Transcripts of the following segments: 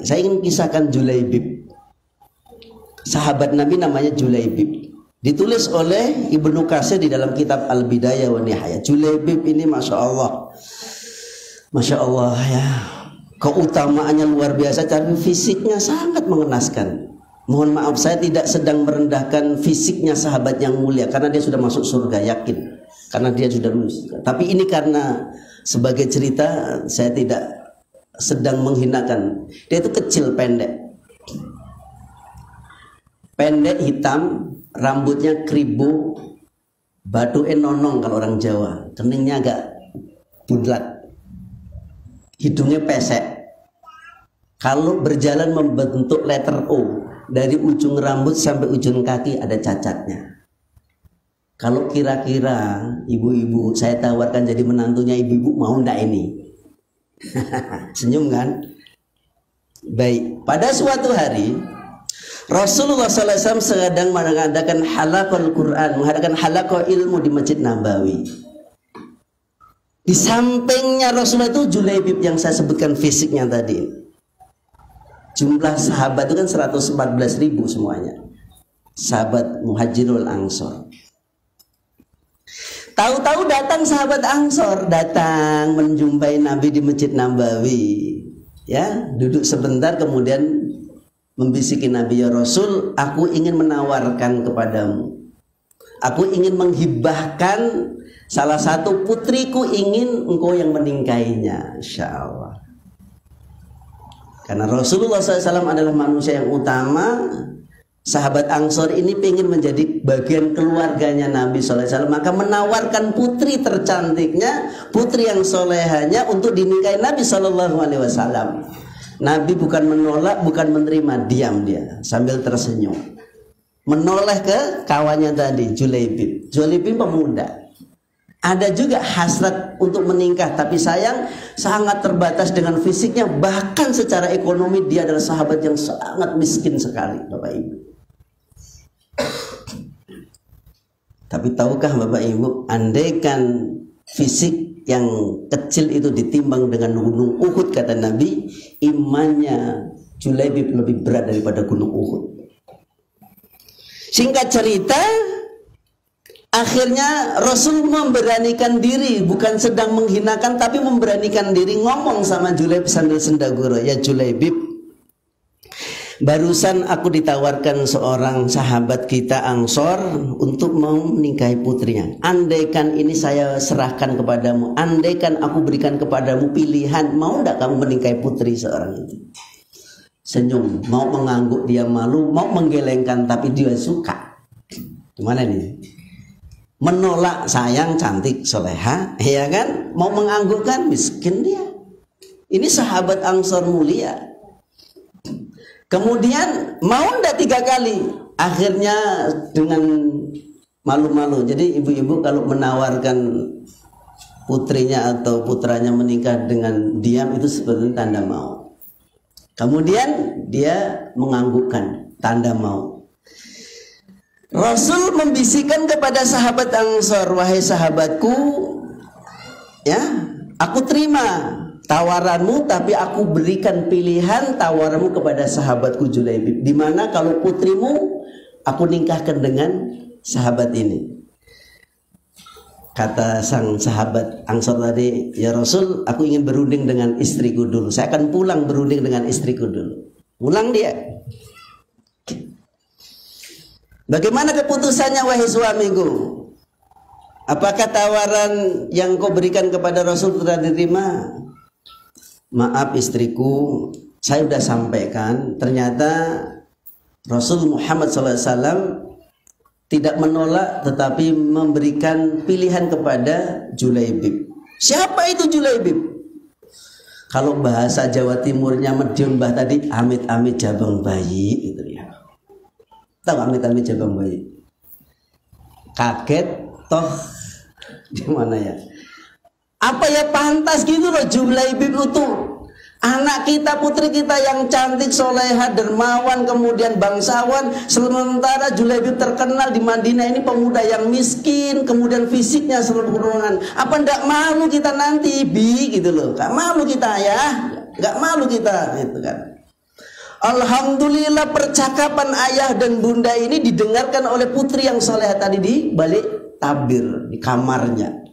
Saya ingin kisahkan Julaibib. Sahabat Nabi namanya Julaibib. Ditulis oleh Ibnu Katsir di dalam kitab Al-Bidayah wa Nihayah. Julaibib ini Masya Allah ya, keutamaannya luar biasa, tapi fisiknya sangat mengenaskan. Mohon maaf, saya tidak sedang merendahkan fisiknya sahabat yang mulia, karena dia sudah masuk surga, yakin, karena dia sudah lulus. Tapi ini karena sebagai cerita, saya tidak sedang menghinakan. Dia itu kecil, pendek hitam, rambutnya kribo, batu nonong kalau orang Jawa, keningnya agak bulat, hidungnya pesek. Kalau berjalan membentuk letter O, dari ujung rambut sampai ujung kaki ada cacatnya. Kalau kira-kira ibu-ibu saya tawarkan jadi menantunya ibu-ibu, mau ndak ini? Senyum kan? Baik, pada suatu hari Rasulullah SAW sedang mengadakan halaqah Quran, mengadakan halaqah ilmu di Masjid Nabawi. Di sampingnya Rasulullah itu Julaibib yang saya sebutkan fisiknya tadi. Jumlah sahabat itu kan 114.000 semuanya. Sahabat Muhajirul Ansor. Tahu-tahu datang sahabat Ansor, datang menjumpai Nabi di Masjid Nabawi. Ya, duduk sebentar kemudian membisiki Nabi, ya Rasul, aku ingin menawarkan kepadamu. Aku ingin menghibahkan salah satu putriku, ingin engkau yang meningkainya. Insyaallah. Karena Rasulullah SAW adalah manusia yang utama, sahabat Ansor ini ingin menjadi bagian keluarganya Nabi SAW, maka menawarkan putri tercantiknya, putri yang solehanya untuk dinikahi Nabi SAW. Nabi bukan menolak, bukan menerima, diam dia sambil tersenyum. Menoleh ke kawannya tadi, Julaibib. Julaibib pemuda. Ada juga hasrat untuk menikah, tapi sayang sangat terbatas dengan fisiknya, bahkan secara ekonomi dia adalah sahabat yang sangat miskin sekali, Bapak Ibu. Tapi tahukah Bapak Ibu, andaikan fisik yang kecil itu ditimbang dengan gunung Uhud, kata Nabi, imannya Julaibib lebih berat daripada gunung Uhud. Singkat cerita, akhirnya Rasul memberanikan diri, bukan sedang menghinakan, tapi memberanikan diri ngomong sama Julaibib sambil sendaguro, ya Julaibib, barusan aku ditawarkan seorang sahabat kita Ansor untuk mau menikahi putrinya. Andaikan ini saya serahkan kepadamu, andaikan aku berikan kepadamu pilihan, mau tidak kamu menikahi putri seorang itu? Senyum, mau mengangguk dia malu, mau menggelengkan tapi dia suka. Gimana nih? Menolak sayang cantik soleha, ya kan? Mau menganggukkan miskin dia. Ini sahabat Ansor mulia. Kemudian mau ndak 3 kali, akhirnya dengan malu-malu. Jadi ibu-ibu kalau menawarkan putrinya atau putranya menikah dengan diam itu sebenarnya tanda mau. Kemudian dia menganggukkan, tanda mau. Rasul membisikkan kepada sahabat Ansor, wahai sahabatku, ya, aku terima tawaranmu, tapi aku berikan pilihan tawaranmu kepada sahabatku Julaibib. Dimana kalau putrimu aku nikahkan dengan sahabat ini. Kata sang sahabat Ansor tadi, ya Rasul, aku ingin berunding dengan istriku dulu. Saya akan pulang berunding dengan istriku dulu. Pulang dia. Bagaimana keputusannya wahai suamiku? Apakah tawaran yang kau berikan kepada Rasul telah diterima? Maaf istriku, saya sudah sampaikan. Ternyata Rasul Muhammad SAW tidak menolak, tetapi memberikan pilihan kepada Julaibib. Siapa itu Julaibib? Kalau bahasa Jawa Timurnya Medion Mbah tadi, amit-amit jabang bayi itu ya. Tahu amit-amit jabang bayi? Kaget toh gimana ya? Apa ya pantas gitu loh Julaibib itu anak kita, putri kita yang cantik, soleha, dermawan, kemudian bangsawan. Sementara Julaibib terkenal di Madinah ini pemuda yang miskin, kemudian fisiknya sempurna. Apa ndak malu kita nanti, Bi, gitu loh? Gak malu kita ya, gak malu kita, gitu kan? Alhamdulillah percakapan ayah dan bunda ini didengarkan oleh putri yang soleh tadi di balik tabir di kamarnya.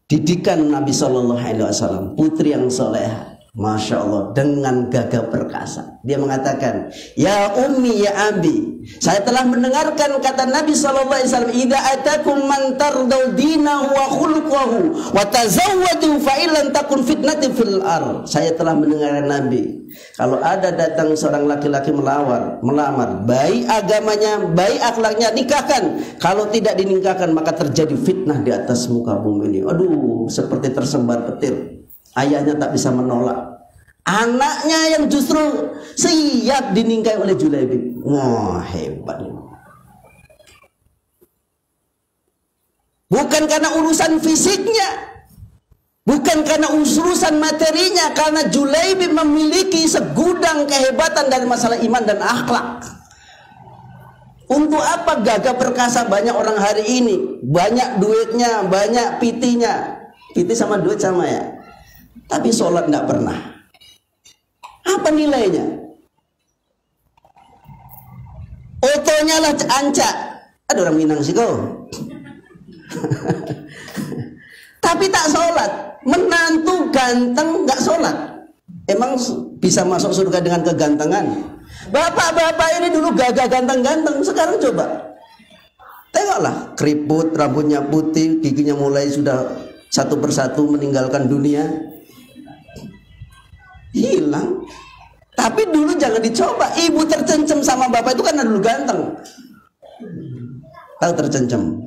Didikan Nabi Shallallahu Alaihi Wasallam, putri yang soleh. Masya Allah, dengan gagah perkasa dia mengatakan, ya ummi ya abi, saya telah mendengarkan kata Nabi SAW, idza atakum man tardau dinahu wa khuluquhu wa tazawwadu fa illam takun fitnatin fil ard. Saya telah mendengarkan Nabi, kalau ada datang seorang laki-laki melamar, baik agamanya, baik akhlaknya, nikahkan. Kalau tidak dinikahkan maka terjadi fitnah di atas muka bumi ini. Aduh, seperti tersembar petir. Ayahnya tak bisa menolak. Anaknya yang justru siap dinikahi oleh Julaibib. Wah, hebat. Bukan karena urusan fisiknya, bukan karena urusan materinya, karena Julaibib memiliki segudang kehebatan dari masalah iman dan akhlak. Untuk apa gagah perkasa banyak orang hari ini, banyak duitnya, banyak pitinya. Piti sama duit sama ya. Tapi sholat tidak pernah. Apa nilainya? Otonya lah ancak. Ada orang Minang sih kau. Tapi tak sholat. Menantu ganteng nggak sholat. Emang bisa masuk surga dengan kegantengan? Bapak-bapak ini dulu gagah ganteng-ganteng. Sekarang coba tengoklah, keriput, rambutnya putih, giginya mulai sudah satu persatu meninggalkan dunia. Hilang. Tapi dulu jangan dicoba. Ibu tercencem sama bapak itu karena dulu ganteng. Tahu tercencem.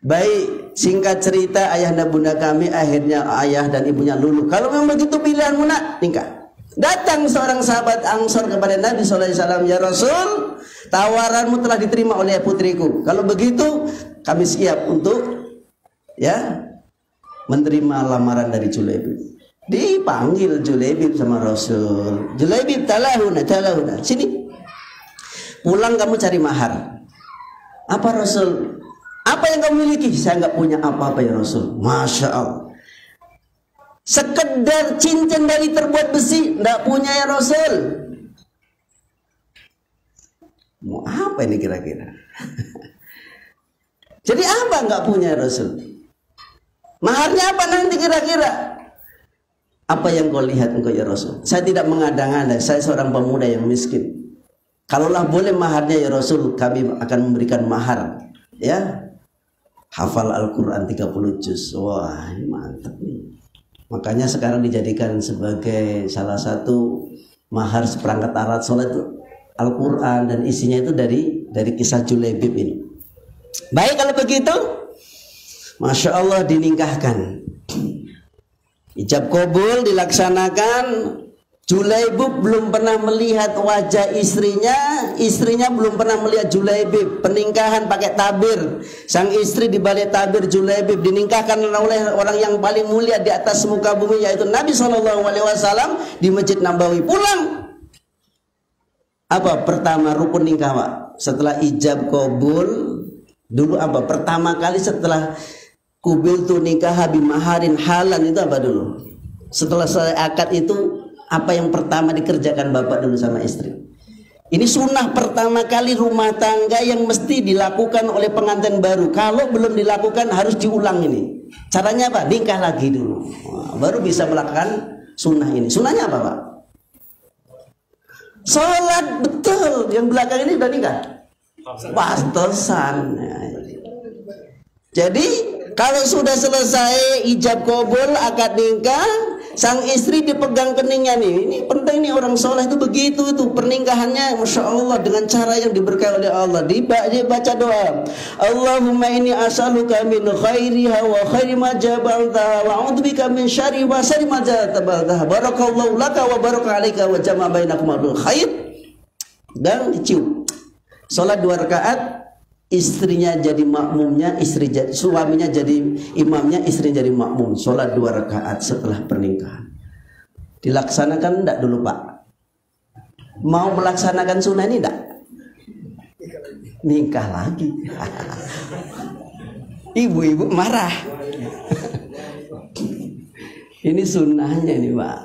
Baik, singkat cerita, ayah dan bunda kami akhirnya ayah dan ibunya luluh. Kalau memang begitu pilihanmu nak, nikah. Datang seorang sahabat Ansor kepada Nabi SAW, ya Rasul, tawaranmu telah diterima oleh putriku. Kalau begitu kami siap untuk ya menerima lamaran dari Julaibib. Dipanggil Julaibib sama Rasul. Julaibib, talahuna, sini. Pulang kamu cari mahar. Apa Rasul? Apa yang kamu miliki? Saya nggak punya apa-apa ya Rasul. Masya Allah. Sekedar cincin dari terbuat besi, nggak punya ya Rasul. Mau apa ini kira-kira? Jadi apa nggak punya ya Rasul? Maharnya apa nanti kira-kira? Apa yang kau lihat engkau ya Rasul? Saya tidak mengada-ngada, saya seorang pemuda yang miskin. Kalaulah boleh maharnya ya Rasul, kami akan memberikan mahar. Ya, hafal Al-Quran 30 juz. Wah, mantap nih. Makanya sekarang dijadikan sebagai salah satu mahar seperangkat alat sholat itu Al-Quran, dan isinya itu dari kisah Julaibib ini. Baik, kalau begitu, Masya Allah, dinikahkan. Ijab kabul dilaksanakan. Julaibib belum pernah melihat wajah istrinya belum pernah melihat Julaibib. Pernikahan pakai tabir. Sang istri di balik tabir Julaibib, dinikahkan oleh orang yang paling mulia di atas muka bumi, yaitu Nabi SAW di Masjid Nabawi. Pulang. Apa pertama rukun nikah, Pak? Setelah ijab kabul, dulu apa? Pertama kali setelah kubil tu nikah bimaharin halan itu apa dulu? Setelah selesai akad itu, apa yang pertama dikerjakan bapak dulu sama istri? Ini sunnah pertama kali rumah tangga yang mesti dilakukan oleh pengantin baru. Kalau belum dilakukan harus diulang ini. Caranya apa? Nikah lagi dulu. Baru bisa melakukan sunnah ini. Sunnahnya apa, Pak? Sholat, betul. Yang belakang ini udah nikah. Pastosan. Jadi kalau sudah selesai ijab kabul, akad nikah, sang istri dipegang keningnya nih. Ini penting nih, orang soleh itu begitu tuh pernikahannya, Masya Allah, dengan cara yang diberkahi oleh Allah. Dia baca doa, Allahumma inni as'aluka min khairiha wa khairi ma jabaltaha wa a'udzubika min syarri wa syarri ma jabaltaha. Barakallahu laka wa baraka alaika wa jama'a bainakum bil khair. Dan dicium. Salat 2 rakaat, istrinya jadi makmumnya, suaminya jadi imamnya, istri jadi makmum. Sholat 2 rakaat setelah pernikahan. Dilaksanakan enggak dulu, Pak? Mau melaksanakan sunnah ini enggak? Nikah lagi. Ibu-ibu marah. Ini sunnahnya ini, Pak.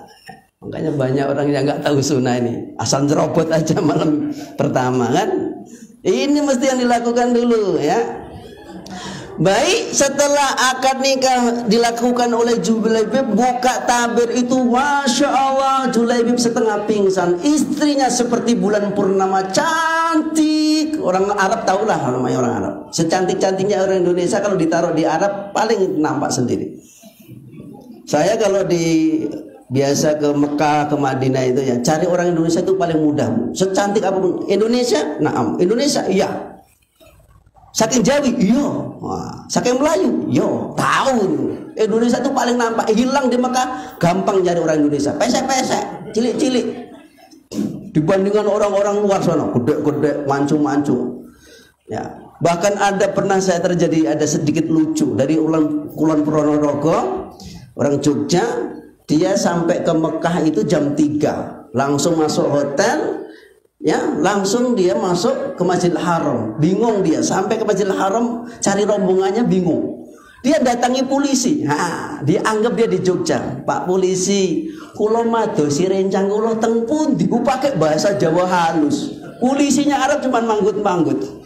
Makanya banyak orang yang nggak tahu sunnah ini, asal jerobot aja malam pertama kan. Ini mesti yang dilakukan dulu ya. Baik, setelah akad nikah dilakukan oleh Julaibib, buka tabir itu, Masya Allah, Julaibib setengah pingsan. Istrinya seperti bulan purnama, cantik. Orang Arab tahulah namanya orang Arab. Secantik-cantiknya orang Indonesia kalau ditaruh di Arab paling nampak sendiri. Saya kalau biasa ke Mekah, ke Madinah itu ya, cari orang Indonesia itu paling mudah. Secantik apapun. Indonesia, naam. Indonesia, iya. Saking Jawi, iya. Saking Melayu, iya. Tahu. Indonesia itu paling nampak. Hilang di Mekah, gampang cari orang Indonesia. Pesek-pesek, cilik-cilik. Dibandingkan orang-orang luar sana, gede-gede, mancung-mancung. Ya. Bahkan pernah saya terjadi ada sedikit lucu dari Kulon Pronogo, orang Jogja. Dia sampai ke Mekah itu jam 3, langsung masuk hotel, ya, langsung dia masuk ke Masjidil Haram. Bingung dia, sampai ke Masjidil Haram cari rombongannya bingung. Dia datangi polisi. Dia anggap dia di Jogja. Pak polisi, kula madosi rencang kula teng pundi, pakai bahasa Jawa halus. Polisinya Arab cuma manggut-manggut.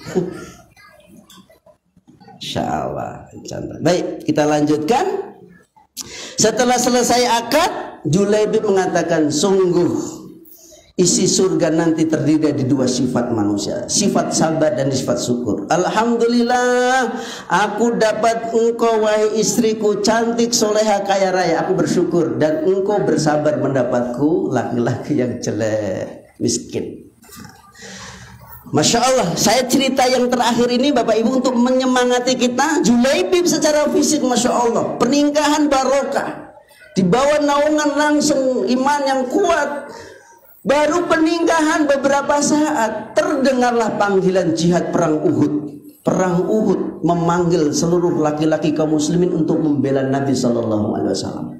Insyaallah. Baik, kita lanjutkan. Setelah selesai akad, Julaibib mengatakan, sungguh isi surga nanti terdiri dari 2 sifat manusia, sifat sabar dan sifat syukur. Alhamdulillah, aku dapat engkau wahai istriku, cantik, soleha, kaya raya. Aku bersyukur, dan engkau bersabar mendapatku laki-laki yang jelek, miskin. Masya Allah, saya cerita yang terakhir ini Bapak Ibu untuk menyemangati kita. Julaibib secara fisik Masya Allah, pernikahan barokah, di bawah naungan langsung iman yang kuat. Baru pernikahan beberapa saat, terdengarlah panggilan jihad perang Uhud. Perang Uhud memanggil seluruh laki-laki kaum muslimin untuk membela Nabi SAW.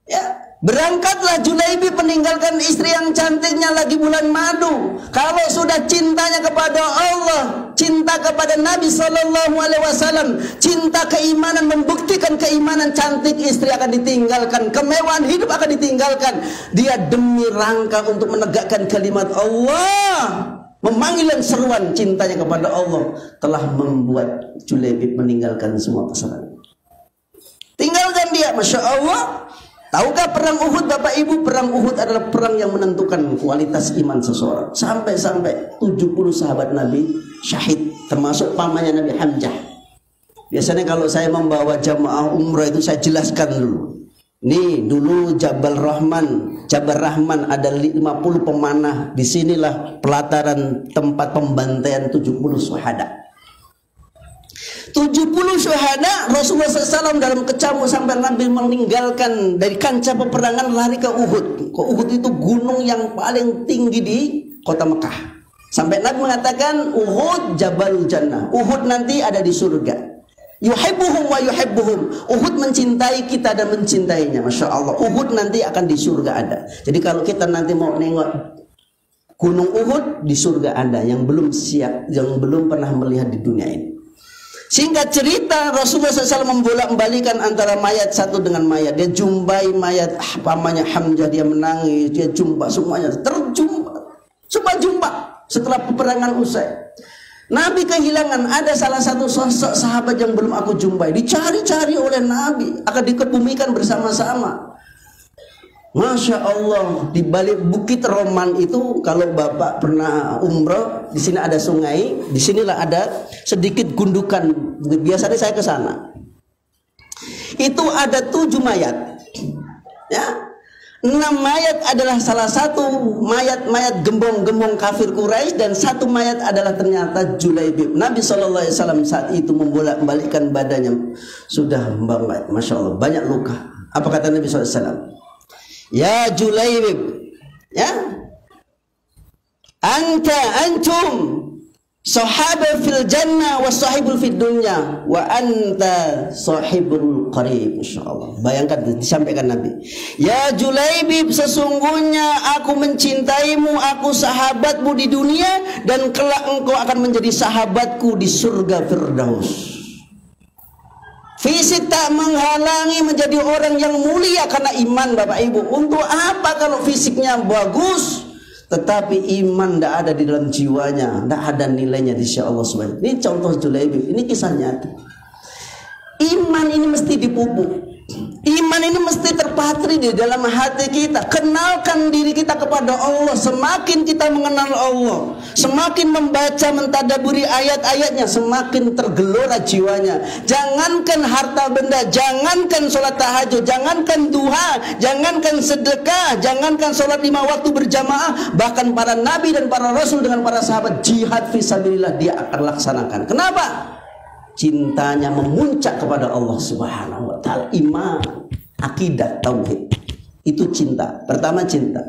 Ya, berangkatlah Julaibib meninggalkan istri yang cantiknya lagi bulan madu. Kalau sudah cintanya kepada Allah, cinta kepada Nabi SAW, cinta keimanan, membuktikan keimanan, cantik istri akan ditinggalkan, kemewahan hidup akan ditinggalkan. Dia demi rangka untuk menegakkan kalimat Allah, memanggilan seruan cintanya kepada Allah, telah membuat Julaibib meninggalkan semua pasangan. Tinggalkan dia, Masya Allah. Tahukah perang Uhud Bapak Ibu? Perang Uhud adalah perang yang menentukan kualitas iman seseorang. Sampai-sampai 70 sahabat Nabi syahid, termasuk pamannya Nabi Hamzah. Biasanya kalau saya membawa jamaah umrah itu saya jelaskan dulu. Nih dulu Jabal Rahman ada 50 pemanah. Disinilah pelataran tempat pembantaian 70 syuhada. 70 syuhada Rasulullah SAW dalam kecamuk sampai Nabi meninggalkan dari kancah peperangan lari ke Uhud. Uhud itu gunung yang paling tinggi di kota Mekah. Sampai Nabi mengatakan Uhud Jabalul Jannah. Uhud nanti ada di surga. Yuhibbuhum wa yuhibbuhum. Uhud mencintai kita dan mencintainya. Masya Allah. Uhud nanti akan di surga ada. Jadi kalau kita nanti mau nengok gunung Uhud, di surga ada. Yang belum siap, yang belum pernah melihat di dunia ini. Singkat cerita, Rasulullah SAW membolak-balikan antara mayat satu dengan mayat. Dia jumpai mayat pamannya Hamzah, dia menangis, dia jumpa semuanya, semua jumpa setelah peperangan usai. Nabi kehilangan, ada salah satu sosok sahabat yang belum aku jumpai, dicari-cari oleh Nabi, akan dikebumikan bersama-sama. Masya Allah, di balik Bukit Roman itu, kalau Bapak pernah umroh, di sini ada sungai, di sinilah ada sedikit gundukan. Biasanya saya ke sana. Itu ada 7 mayat. Ya. 6 mayat adalah salah satu mayat gembong-gembong kafir Quraisy, dan 1 mayat adalah ternyata Julaibib. Nabi SAW saat itu membolak-balikkan badannya, sudah Masya Allah, banyak luka. Apa kata Nabi SAW? Ya Julaibib, ya, antum sahaba fil jannah wa sahibul fid dunya wa anta sahibul qarib. Insyaallah. Bayangkan, disampaikan Nabi. Ya Julaibib, sesungguhnya aku mencintaimu, aku sahabatmu di dunia, dan kelak engkau akan menjadi sahabatku di surga Firdaus. Fisik tak menghalangi menjadi orang yang mulia karena iman, Bapak Ibu. Untuk apa kalau fisiknya bagus tetapi iman tidak ada di dalam jiwanya, tidak ada nilainya di sisi Allah Subhanahu. Ini contoh Julaibib, ini kisah nyata. Iman ini mesti dipupuk. Iman ini mesti terpatri di dalam hati kita. Kenalkan diri kita kepada Allah. Semakin kita mengenal Allah, semakin membaca, mentadaburi ayat-ayatnya, semakin tergelora jiwanya. Jangankan harta benda, jangankan sholat tahajud, jangankan duha, jangankan sedekah, jangankan sholat 5 waktu berjamaah. Bahkan para nabi dan para rasul dengan para sahabat jihad fisabilillah dia akan laksanakan. Kenapa? Cintanya memuncak kepada Allah Subhanahu wa ta'ala. Iman, akidah, tauhid. Itu cinta. Pertama cinta.